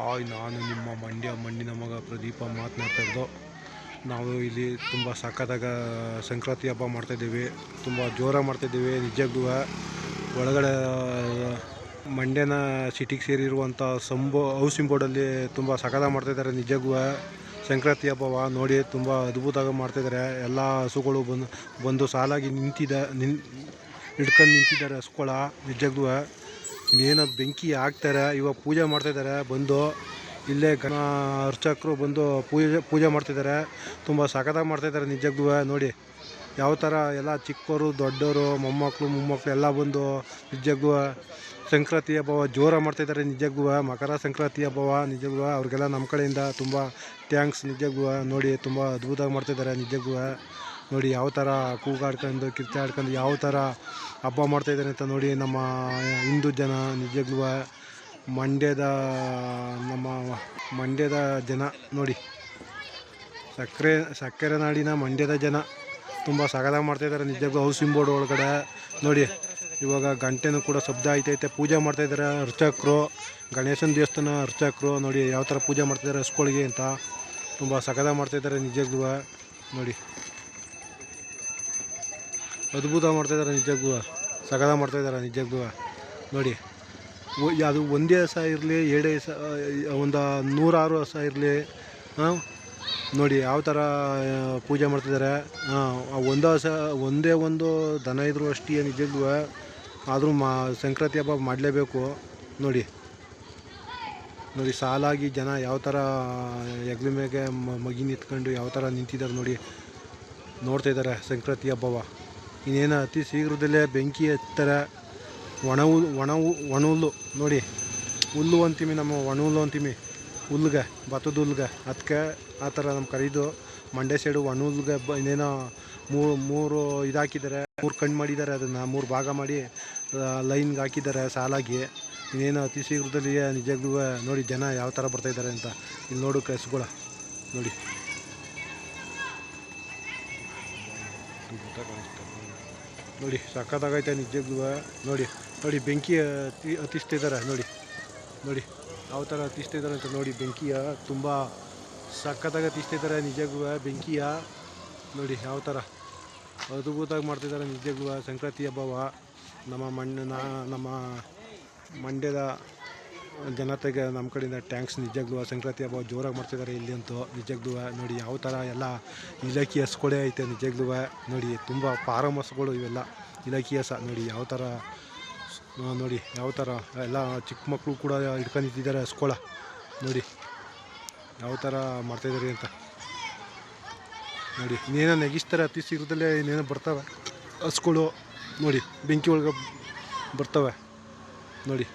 Hi, ನಾನು ನಿಮ್ಮ ಮಣ್ಣಿನ ಮಗ ಪ್ರದೀಪ ಮಾತನಾಡ್ತಾ ಇರೋದು. ನಾವು ಇಲ್ಲಿ ತುಂಬ ಸಖತ್ತಾಗ ಸಂಕ್ರಾಂತಿ ಹಬ್ಬ ಮಾಡ್ತಾಯಿದ್ದೀವಿ. ತುಂಬ ಜೋರಾಗಿ ಮಾಡ್ತಾಯಿದ್ದೀವಿ. ನಿಜಕ್ಕೂ ಒಳಗಡೆ ಮಂಡ್ಯನ ಸಿಟಿಗೆ ಸೇರಿರುವಂಥ ಹೌಸಿಂಗ್ ಬೋರ್ಡಲ್ಲಿ ತುಂಬ ಸಖತ್ತಾಗಿ ಮಾಡ್ತಾಯಿದ್ದಾರೆ. ನಿಜಕ್ಕೂ ಸಂಕ್ರಾಂತಿ ಹಬ್ಬವ ನೋಡಿ ತುಂಬ ಅದ್ಭುತವಾಗಿ ಮಾಡ್ತಾಯಿದ್ದಾರೆ. ಎಲ್ಲ ಹಸುಗಳು ಬಂದು ಸಾಲಾಗಿ ಹಿಡ್ಕೊಂಡು ನಿಂತಿದ್ದಾರೆ. ಹಸುಗಳ ನಿಜಕ್ಕೂ ಇನ್ನೇನು ಬೆಂಕಿ ಹಾಕ್ತಾರೆ. ಇವಾಗ ಪೂಜೆ ಮಾಡ್ತಾಯಿದ್ದಾರೆ. ಬಂದು ಇಲ್ಲೇ ಅರ್ಚಕರು ಬಂದು ಪೂಜೆ ಮಾಡ್ತಿದ್ದಾರೆ. ತುಂಬ ಸಖತ್ತಾಗಿ ಮಾಡ್ತಾಯಿದ್ದಾರೆ. ನಿಜಕ್ಕೂ ನೋಡಿ ಯಾವ ಥರ ಎಲ್ಲ ಚಿಕ್ಕವರು ದೊಡ್ಡವರು ಮೊಮ್ಮಕ್ಕಳು ಎಲ್ಲ ಬಂದು ನಿಜಕ್ಕೂ ಸಂಕ್ರಾಂತಿ ಹಬ್ಬವ ಜೋರಾಗಿ ಮಾಡ್ತಾಯಿದ್ದಾರೆ. ನಿಜಕ್ಕೂ ಮಕರ ಸಂಕ್ರಾಂತಿ ಹಬ್ಬವ ನಿಜಕ್ಕೂ ಅವ್ರಿಗೆಲ್ಲ ನಮ್ಮ ಕಡೆಯಿಂದ ತುಂಬ ಥ್ಯಾಂಕ್ಸ್. ನಿಜಕ್ಕೂ ನೋಡಿ ತುಂಬ ಅದ್ಭುತವಾಗಿ ಮಾಡ್ತಾಯಿದ್ದಾರೆ. ನಿಜಕ್ಕೂ ನೋಡಿ ಯಾವ ಥರ ಕೂಗಾಡ್ಕೊಂಡು ಕಿರ್ಚಾಡ್ಕೊಂಡು ಯಾವ ಥರ ಹಬ್ಬ ಮಾಡ್ತಾಯಿದ್ದಾರೆ ಅಂತ ನೋಡಿ ನಮ್ಮ ಹಿಂದೂ ಜನ. ನಿಜಕ್ಕೂ ನಮ್ಮ ಮಂಡ್ಯದ ಜನ ನೋಡಿ, ಸಕ್ಕರೆ ನಾಡಿನ ಮಂಡ್ಯದ ಜನ ತುಂಬ ಸಗದಾಗಿ ಮಾಡ್ತಾಯಿದ್ದಾರೆ. ನಿಜಕ್ಕೂ ಹೌಸಿಂಗ್ ಬೋರ್ಡ್ ಒಳಗಡೆ ನೋಡಿ ಇವಾಗ ಗಂಟೆನೂ ಕೂಡ ಶಬ್ದ ಆಯ್ತೈತೆ. ಪೂಜೆ ಮಾಡ್ತಾಯಿದ್ದಾರೆ ಅರ್ಚಕರು, ಗಣೇಶನ ದೇವಸ್ಥಾನ ಅರ್ಚಕರು. ನೋಡಿ ಯಾವ ಥರ ಪೂಜೆ ಮಾಡ್ತಾಯಿದ್ದಾರೆ ಹಸುಗಳಿಗೆ ಅಂತ ತುಂಬ ಸಗದಾಗಿ ಮಾಡ್ತಾಯಿದ್ದಾರೆ. ನಿಜಕ್ಕೂ ನೋಡಿ ಅದ್ಭುತ ಮಾಡ್ತಾಯಿದ್ದಾರೆ. ನಿಜಕ್ಕೂ ಸಗದಾಗಿ ಮಾಡ್ತಾಯಿದ್ದಾರೆ. ನಿಜಕ್ಕೂ ನೋಡಿ ಅದು ಒಂದೇ ಹಸ ಇರಲಿ, ಎರಡೇ ಹಸ, ಒಂದು 106 ಹಸ ಇರಲಿ, ನೋಡಿ ಯಾವ ಥರ ಪೂಜೆ ಮಾಡ್ತಿದ್ದಾರೆ. ಒಂದು ಹಸ ಒಂದೇ ಒಂದು ದನ ಇದ್ದರೂ ಅಷ್ಟೇ. ನಿಜಕ್ಕೂ ಆದರೂ ಸಂಕ್ರಾಂತಿ ಹಬ್ಬ ಮಾಡಲೇಬೇಕು. ನೋಡಿ ಸಾಲಾಗಿ ಜನ ಯಾವ ಥರ ಹೆಗ್ಲ ಮೇಲೆ ಮಗಿ ನಿಂತ್ಕೊಂಡು ಯಾವ ಥರ ನಿಂತಿದ್ದಾರೆ ನೋಡಿ, ನೋಡ್ತಾಯಿದ್ದಾರೆ ಸಂಕ್ರಾಂತಿ ಹಬ್ಬವ. ಇನ್ನೇನು ಅತಿ ಶೀಘ್ರದಲ್ಲೇ ಬೆಂಕಿ ಹಚ್ತಾರೆ. ಒಣ ಹುಲ್ಲು ನೋಡಿ, ಹುಲ್ಲು ಅಂತೀವಿ, ನಮ್ಮ ಒಣ ಹುಲ್ಲು ಅಂತೀವಿ, ಹುಲ್ಗೆ, ಭತ್ತದ ಹುಲ್ಗೆ. ಅದಕ್ಕೆ ಆ ಥರ ನಮ್ಮ ಕರೀದು ಮಂಡ್ಯ ಸೈಡು ಒಣ ಹುಲ್ಗೆ ಇನ್ನೇನೋ ಮೂರು ಇದಾಕಿದ್ದಾರೆ, 3 ಕಣ್ಣು ಮಾಡಿದ್ದಾರೆ. ಅದನ್ನು 3 ಭಾಗ ಮಾಡಿ ಲೈನ್ಗೆ ಹಾಕಿದ್ದಾರೆ ಸಾಲಾಗಿ. ಇನ್ನೇನು ಅತಿ ಶೀಘ್ರದಲ್ಲಿ ನಿಜಕ್ಕೂ ನೋಡಿ ಜನ ಯಾವ ಥರ ಬರ್ತಾಯಿದ್ದಾರೆ ಅಂತ. ಇಲ್ಲಿ ನೋಡು ಕೆಸುಗಳ ನೋಡಿ, ನೋಡಿ ಸಖತ್ತಾಗೈತೆ. ನಿಜಕ್ಕೂ ನೋಡಿ ಬೆಂಕಿ ಹತ್ತಿಸ್ತಿದ್ದಾರೆ. ನೋಡಿ ಯಾವ ಥರ ಹತ್ತಿಸ್ತಿದ್ದಾರೆ ಅಂತ ನೋಡಿ. ಬೆಂಕಿಯ ತುಂಬ ಸಖತ್ತಾಗಿ ಹತ್ತಿಸ್ತಿದ್ದಾರೆ. ನಿಜಕ್ಕೂ ಬೆಂಕಿಯ ನೋಡಿ ಯಾವ ಥರ ಅದ್ಭುತವಾಗಿ ಮಾಡ್ತಿದ್ದಾರೆ. ನಿಜಕ್ಕೂ ಸಂಕ್ರಾಂತಿ ಹಬ್ಬವ ನಮ್ಮ ಮಂಡ್ಯದ ಜನತೆಗೆ ನಮ್ಮ ಕಡೆಯಿಂದ ಟ್ಯಾಂಕ್ಸ್. ನಿಜಕ್ಕೂ ಸಂಕ್ರಾಂತಿ ಹಬ್ಬ ಜೋರಾಗಿ ಮಾಡ್ತಿದ್ದಾರೆ ಇಲ್ಲಿ ಅಂತೂ. ನಿಜಕ್ಕೂ ನೋಡಿ ಯಾವ ಥರ ಎಲ್ಲ ಇಲಾಖೆ ಹಸುಗಳೇ ಐತೆ. ನಿಜಕ್ಕೂ ನೋಡಿ ತುಂಬ ಫಾರಮ್ ಹಸುಗಳು ಇವೆಲ್ಲ ಇಲಾಖೆ ಹಸ. ನೋಡಿ ಯಾವ ಥರ ಎಲ್ಲ ಚಿಕ್ಕ ಮಕ್ಕಳು ಕೂಡ ಹಿಡ್ಕೊಂಡಿದ್ದಾರೆ ಹಸುಗಳ. ನೋಡಿ ಯಾವ ಥರ ಮಾಡ್ತಾಯಿದ್ದಾರೆ ಅಂತ ನೋಡಿ. ಇನ್ನೇನೋ ನೆಗಿಸ್ತಾರೆ. ಅತಿ ಶೀಘ್ರದಲ್ಲೇ ಇನ್ನೇನೋ ಬರ್ತವೆ ಹಸುಗಳು ನೋಡಿ, ಬೆಂಕಿ ಒಳಗೆ ಬರ್ತವೆ ನೋಡಿ.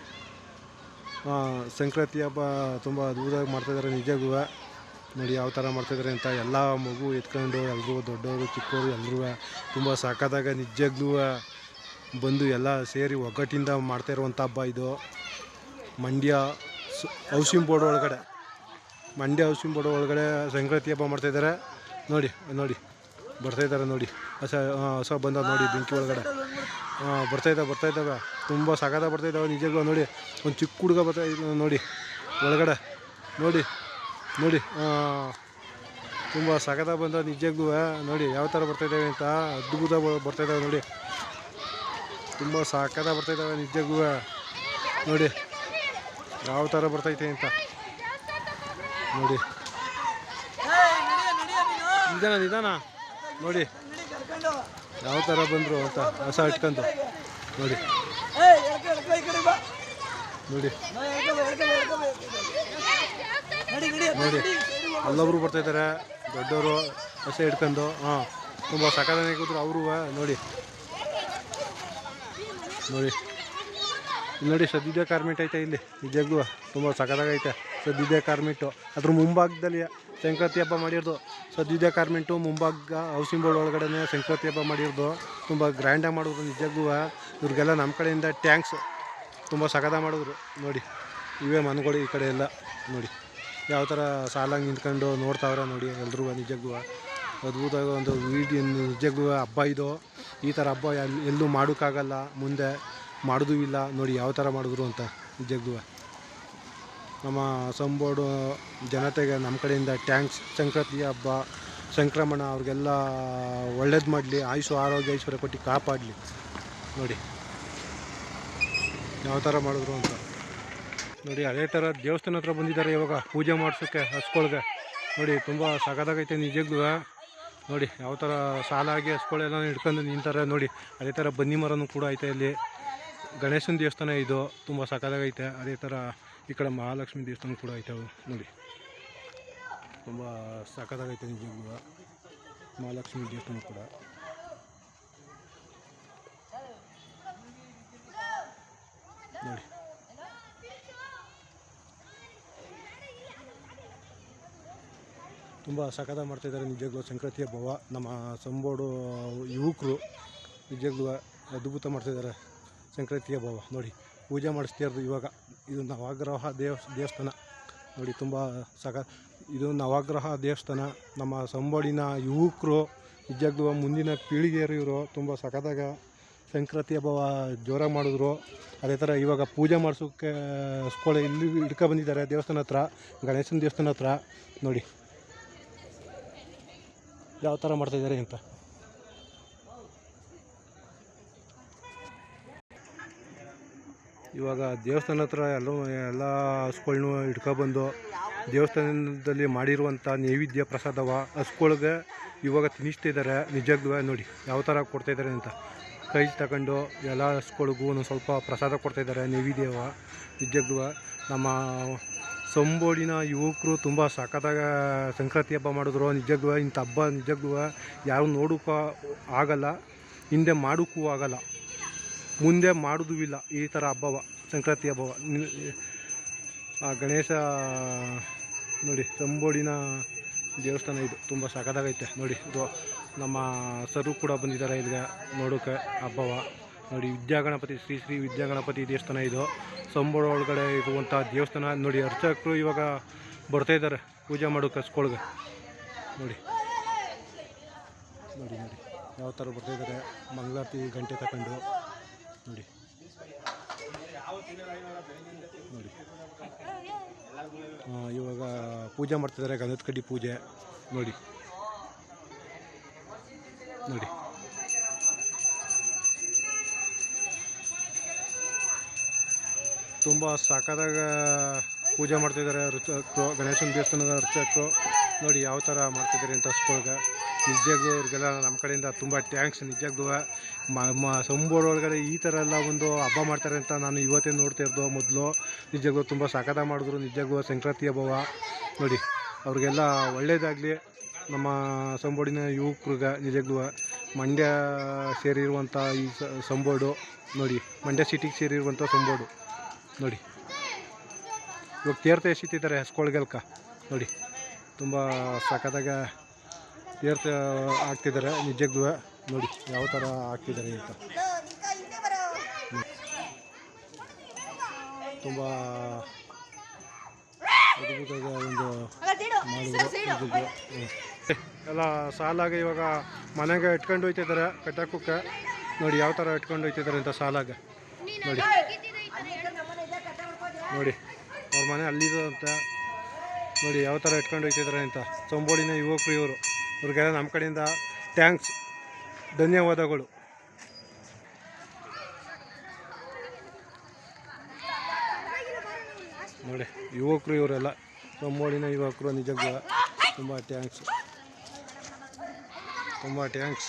ಸಂಕ್ರಾಂತಿ ಹಬ್ಬ ತುಂಬ ಅದ್ಭುತವಾಗಿ ಮಾಡ್ತಾಯಿದ್ದಾರೆ. ನಿಜಕ್ಕೂ ನೋಡಿ ಯಾವ ಥರ ಮಾಡ್ತಾಯಿದ್ದಾರೆ ಅಂತ. ಎಲ್ಲ ಮಗು ಎತ್ಕೊಂಡು ಎಲ್ಲರೂ ದೊಡ್ಡವರು ಚಿಕ್ಕವರು ಎಲ್ಲರೂ ತುಂಬ ಸಖತ್ತಾಗ ನಿಜಕ್ಕೂ ಬಂದು ಎಲ್ಲ ಸೇರಿ ಒಗ್ಗಟ್ಟಿಂದ ಮಾಡ್ತಾಯಿರುವಂಥ ಹಬ್ಬ ಇದು. ಮಂಡ್ಯ ಹೌಸಿಂಗ್ ಬೋರ್ಡ್ ಒಳಗಡೆ ಸಂಕ್ರಾಂತಿ ಹಬ್ಬ ಮಾಡ್ತಾಯಿದ್ದಾರೆ. ನೋಡಿ ಬರ್ತಾಯಿದ್ದಾರೆ ನೋಡಿ. ಹೊಸ ಬಂದ ನೋಡಿ ಬೆಂಕಿ ಒಳಗಡೆ ಬರ್ತಾಯಿದ್ದಾವೆ. ತುಂಬ ಸಖತ್ತಾಗಿ ಬರ್ತಾಯಿದ್ದಾವೆ. ನಿಜಕ್ಕೂ ನೋಡಿ ಒಂದು ಚಿಕ್ಕ ಹುಡುಗ ಬರ್ತಾಯಿದ್ದು ನೋಡಿ ಒಳಗಡೆ. ನೋಡಿ ತುಂಬ ಸಖತ್ತಾಗಿ ಬಂದ. ನಿಜಕ್ಕೂ ನೋಡಿ ಯಾವ ಥರ ಬರ್ತಾಯಿದ್ದಾವೆ ಅಂತ. ಅದ್ಭುತ ಬರ್ತಾಯಿದ್ದಾವೆ ನೋಡಿ, ತುಂಬ ಸಖತ್ತಾಗಿ ಬರ್ತಾಯಿದ್ದಾವೆ. ನಿಜಕ್ಕೂ ನೋಡಿ ಯಾವ ಥರ ಬರ್ತೈತೆ ಅಂತ ನೋಡಿ. ನಿಧಾನ ನೋಡಿ ಯಾವ ಥರ ಬಂದರು ಅಂತ ಹೊಸ ಇಟ್ಕೊಂಡು ನೋಡಿ ಎಲ್ಲೊಬ್ರು ಬರ್ತಾಯಿದ್ದಾರೆ ದೊಡ್ಡವರು ಹೊಸ ಹಿಡ್ಕೊಂಡು. ತುಂಬ ಸಖತ್ತಾಗಿ ಕೂತ್ರು ಅವರು. ನೋಡಿ ಸದ್ದಿದ್ದೆ ಕಾರ್ಮೆಂಟ್ ಐತೆ ಇಲ್ಲಿ. ನಿಜಕ್ಕೂ ತುಂಬ ಸಖತ್ತಾಗೈತೆ ಸದ್ದಿದ್ದೆ ಕಾರ್ಮೆಂಟು. ಅದ್ರ ಮುಂಭಾಗದಲ್ಲಿ ಸಂಕ್ರಾಂತಿ ಹಬ್ಬ ಮಾಡಿರೋದು. ಸದ್ದಿದ್ದೆ ಕಾರ್ಮೆಂಟು ಮುಂಭಾಗ ಹೌಸಿಂಗ್ ಬೋರ್ಡ್ ಒಳಗಡೆ ಸಂಕ್ರಾಂತಿ ಹಬ್ಬ ಮಾಡಿರೋದು. ತುಂಬ ಗ್ರ್ಯಾಂಡಾಗಿ ಮಾಡಿದ್ರು. ನಿಜಕ್ಕೂ ಇವ್ರಿಗೆಲ್ಲ ನಮ್ಮ ಕಡೆಯಿಂದ ಟ್ಯಾಂಕ್ಸ್. ತುಂಬ ಸಖತ್ತಾಗಿ ಮಾಡಿದ್ರು ನೋಡಿ. ಇವೇ ಮನೆಗಳು ಈ ಕಡೆ ಎಲ್ಲ ನೋಡಿ ಯಾವ ಥರ ಸಾಲಾಗಿ ನಿಂತ್ಕೊಂಡು ನೋಡ್ತಾವ್ರೆ ನೋಡಿ ಎಲ್ರೂ. ನಿಜಕ್ಕೂ ಅದ್ಭುತವಾಗಿ ಒಂದು ನಿಜಕ್ಕೂ ಹಬ್ಬ ಇದು. ಈ ಥರ ಹಬ್ಬ ಎಲ್ಲೂ ಮಾಡೋಕ್ಕಾಗಲ್ಲ, ಮುಂದೆ ಮಾಡೋದು ಇಲ್ಲ. ನೋಡಿ ಯಾವ ಥರ ಮಾಡಿದ್ರು ಅಂತ ನಿಜಕ್ಕೂ. ನಮ್ಮ ಸಂಬೋಡು ಜನತೆಗೆ ನಮ್ಮ ಕಡೆಯಿಂದ ಟ್ಯಾಂಕ್ಸ್. ಸಂಕ್ರಾಂತಿ ಹಬ್ಬ ಸಂಕ್ರಮಣ ಅವ್ರಿಗೆಲ್ಲ ಒಳ್ಳೇದು ಮಾಡಲಿ, ಆಯುಷು ಆರೋಗ್ಯ ಐಶ್ವರ್ಯ ಕೊಟ್ಟು ಕಾಪಾಡಲಿ. ನೋಡಿ ಯಾವ ಥರ ಮಾಡಿದ್ರು ಅಂತ ನೋಡಿ. ಅದೇ ಥರ ದೇವಸ್ಥಾನ ಹತ್ರ ಬಂದಿದ್ದಾರೆ ಇವಾಗ ಪೂಜೆ ಮಾಡಿಸೋಕ್ಕೆ ಹಸ್ಕೊಳ್ಗೆ. ನೋಡಿ ತುಂಬ ಸಖತ್ತಾಗೈತೆ ನಿಜಕ್ಕೂ. ನೋಡಿ ಯಾವ ಥರ ಸಾಲಾಗಿ ಹಸ್ಗಳೆಲ್ಲ ಹಿಡ್ಕೊಂಡು ನಿಂತಾರೆ ನೋಡಿ. ಅದೇ ಥರ ಬನ್ನಿ ಮರನೂ ಕೂಡ ಐತೆ ಇಲ್ಲಿ. ಗಣೇಶನ ದೇವಸ್ಥಾನ ಇದು, ತುಂಬ ಸಖತ್ತಾಗೈತೆ. ಅದೇ ಥರ ಈ ಕಡೆ ಮಹಾಲಕ್ಷ್ಮಿ ದೇವಸ್ಥಾನ ಕೂಡ ಐತೆ ಅವು ನೋಡಿ. ತುಂಬ ಸಖತ್ತಾಗೈತೆ ನಿಜಕ್ಕೂ ಮಹಾಲಕ್ಷ್ಮಿ ದೇವಸ್ಥಾನ ಕೂಡ. ನೋಡಿ ತುಂಬ ಸಖತ್ತಾಗಿ ಮಾಡ್ತಾಯಿದ್ದಾರೆ ನಿಜಕ್ಕೂ ಸಂಕ್ರಾಂತಿ ಹಬ್ಬವ. ನಮ್ಮ ಸಂಬೋಡು ಯುವಕರು ನಿಜಕ್ಕೂ ಅದ್ಭುತ ಮಾಡ್ತಾಯಿದ್ದಾರೆ ಸಂಕ್ರಾಂತಿ ಹಬ್ಬವ. ನೋಡಿ ಪೂಜೆ ಮಾಡಿಸ್ತಾ ಇರೋದು ಇವಾಗ. ಇದು ನವಗ್ರಹ ದೇವಸ್ಥಾನ ನೋಡಿ, ತುಂಬ ಇದು ನವಗ್ರಹ ದೇವಸ್ಥಾನ. ನಮ್ಮ ಸಂಬೋಡಿನ ಯುವಕರು ನಿಜಕ್ಕೂ ಮುಂದಿನ ಪೀಳಿಗೆಯರು ಇವರು ತುಂಬ ಸಖತ್ತಾಗ ಸಂಕ್ರಾಂತಿ ಹಬ್ಬವ ಜೋರಾಗಿ ಮಾಡಿದ್ರು. ಅದೇ ಥರ ಇವಾಗ ಪೂಜೆ ಮಾಡಿಸೋಕ್ಕೆ ಸ್ಕೂಲ್ ಇಲ್ಲಿ ಬಂದಿದ್ದಾರೆ ದೇವಸ್ಥಾನ ಹತ್ರ, ಗಣೇಶನ ದೇವಸ್ಥಾನ ಹತ್ರ. ನೋಡಿ ಯಾವ ಥರ ಮಾಡ್ತಾಯಿದ್ದಾರೆ ಅಂತ. ಇವಾಗ ದೇವಸ್ಥಾನ ಹತ್ರ ಎಲ್ಲ ಹಸ್ಗಳ್ನು ಹಿಡ್ಕೊಬಂದು ದೇವಸ್ಥಾನದಲ್ಲಿ ಮಾಡಿರುವಂಥ ನೈವೇದ್ಯ ಪ್ರಸಾದವ ಹಸ್ಗಳ್ಗೆ ಇವಾಗ ತಿನ್ನಿಸ್ತಿದ್ದಾರೆ ನಿಜಕ್ಕೂ. ನೋಡಿ ಯಾವ ಥರ ಕೊಡ್ತಾಯಿದ್ದಾರೆ ಅಂತ. ಕೈ ತಗೊಂಡು ಎಲ್ಲ ಹಸ್ಗಳಿಗೂ ಒಂದು ಸ್ವಲ್ಪ ಪ್ರಸಾದ ಕೊಡ್ತಾಯಿದ್ದಾರೆ ನೈವೇದ್ಯವ ನಿಜಕ್ಕೂ. ನಮ್ಮ ಸಂಬೋಡಿನ ಯುವಕರು ತುಂಬ ಸಖತ್ತಾಗ ಸಂಕ್ರಾಂತಿ ಹಬ್ಬ ಮಾಡಿದ್ರು ನಿಜಕ್ಕೂ. ಇಂಥ ಹಬ್ಬ ನಿಜಕ್ಕೂ ಯಾರು ನೋಡೋಕ್ಕೂ ಆಗಲ್ಲ, ಹಿಂದೆ ಮಾಡೋಕ್ಕೂ ಆಗಲ್ಲ, ಮುಂದೆ ಮಾಡೋದೂ ಇಲ್ಲ ಈ ಥರ ಹಬ್ಬವ ಸಂಕ್ರಾಂತಿ ಹಬ್ಬವ. ಗಣೇಶ ನೋಡಿ ಸಂಬೋಡಿನ ದೇವಸ್ಥಾನ ಇದು ತುಂಬ ಸಖತ್ತಾಗೈತೆ ನೋಡಿ. ಇದು ನಮ್ಮ ಸರು ಕೂಡ ಬಂದಿದ್ದಾರೆ ಇಲ್ಲಿಗೆ ನೋಡೋಕ್ಕೆ ಹಬ್ಬವ. ನೋಡಿ ವಿದ್ಯಾಗಣಪತಿ ಶ್ರೀ ವಿದ್ಯಾಗಣಪತಿ ದೇವಸ್ಥಾನ ಇದು ಸಂಬೋಳ ಒಳಗಡೆ ಇರುವಂಥ ದೇವಸ್ಥಾನ ನೋಡಿ. ಅರ್ಚಕರು ಇವಾಗ ಬರ್ತಾಯಿದ್ದಾರೆ ಪೂಜೆ ಮಾಡೋಕ್ಕೆ ಹಸ್ಗಳ್ಗೆ. ನೋಡಿ ನೋಡಿ ನೋಡಿ ಯಾವ ಥರ ಬರ್ತಾಯಿದ್ದಾರೆ ಮಂಗಳಾರತಿ ಗಂಟೆ ತಗೊಂಡು ನೋಡಿ. ನೋಡಿ ಇವಾಗ ಪೂಜೆ ಮಾಡ್ತಿದ್ದಾರೆ, ಗಂಧದ ಕಡ್ಡಿ ಪೂಜೆ ನೋಡಿ. ನೋಡಿ ತುಂಬ ಸಖತ್ತಾಗ ಪೂಜೆ ಮಾಡ್ತಿದ್ದಾರೆ ಅರ್ಚಕರು, ಗಣೇಶನ ದೇವಸ್ಥಾನದ ಅರ್ಚಕರು. ನೋಡಿ ಯಾವ ಥರ ಮಾಡ್ತಿದ್ದಾರೆ ಅಂತ ಹಸ್ಗಳ್ಗೆ. ನಿಜಕ್ಕೂ ಇವ್ರಿಗೆಲ್ಲ ನಮ್ಮ ಕಡೆಯಿಂದ ತುಂಬ ಟ್ಯಾಂಕ್ಸ್ ನಿಜಕ್ಕೂ. ಸಂಬೋಳ ಒಳಗಡೆ ಈ ಥರ ಎಲ್ಲ ಒಂದು ಹಬ್ಬ ಮಾಡ್ತಾರೆ ಅಂತ ನಾನು ಇವತ್ತೇ ನೋಡ್ತಾ ಇರೋದು. ಮೊದಲು ನಿಜಕ್ಕೂ ತುಂಬ ಸಖತ್ತಾಗಿ ಮಾಡಿದ್ರು ನಿಜಕ್ಕೂ ಸಂಕ್ರಾಂತಿ ಹಬ್ಬವ. ನೋಡಿ ಅವ್ರಿಗೆಲ್ಲ ಒಳ್ಳೆಯದಾಗಲಿ ನಮ್ಮ ಸಂಬೋಡಿನ ಯುವಕರಿಗೆ ನಿಜಕ್ಕೂ. ಮಂಡ್ಯ ಸೇರಿರುವಂಥ ಈ ಸಂಬೋಡು ನೋಡಿ, ಮಂಡ್ಯ ಸಿಟಿಗೆ ಸೇರಿರುವಂಥ ಸಂಬೋಡು ನೋಡಿ. ಇವಾಗ ತೀರ್ಥ ಎಸಿತಿದ್ದಾರೆ ಹಸ್ಗಳ್ಗೆಲ್ಕ ನೋಡಿ. ತುಂಬ ಸಖತ್ತಾಗ ತೀರ್ಥ ಹಾಕ್ತಿದ್ದಾರೆ ನಿಜಕ್ಕೂ. ನೋಡಿ ಯಾವ ಥರ ಹಾಕ್ತಿದ್ದಾರೆ ಅಂತ. ತುಂಬ ಅದ್ಭುತವಾದ ಒಂದು ಮಾಡಿದ್ರು ಎಲ್ಲ ಸಾಲಾಗ. ಇವಾಗ ಮನೆಗೆ ಇಟ್ಕೊಂಡು ಹೋಗ್ತಿದ್ದಾರೆ ಕಟ್ಟಾಕಕ್ಕೆ. ನೋಡಿ ಯಾವ ಥರ ಇಟ್ಕೊಂಡು ಹೋಗ್ತಿದ್ದಾರೆ ಅಂತ ಸಾಲಾಗ. ನೋಡಿ ನೋಡಿ ಅವ್ರ ಮನೆ ಅಲ್ಲಿದು ಅಂತ. ನೋಡಿ ಯಾವ ಥರ ಇಟ್ಕೊಂಡು ಹೋಗ್ತಿದ್ದಾರೆ ಅಂತ ಸಂಬೋಡಿನ ಯುವಕರು ಇವರು. ಇವ್ರಿಗೆಲ್ಲ ನಮ್ಮ ಕಡೆಯಿಂದ ಟ್ಯಾಂಕ್ಸ್, ಧನ್ಯವಾದಗಳು. ನೋಡಿ ಯುವಕರು ಇವರೆಲ್ಲ ಸಂಬೋಡಿನ ಯುವಕರು ನಿಜಕ್ಕೂ ತುಂಬ ಟ್ಯಾಂಕ್ಸ್, ತುಂಬ ಟ್ಯಾಂಕ್ಸ್.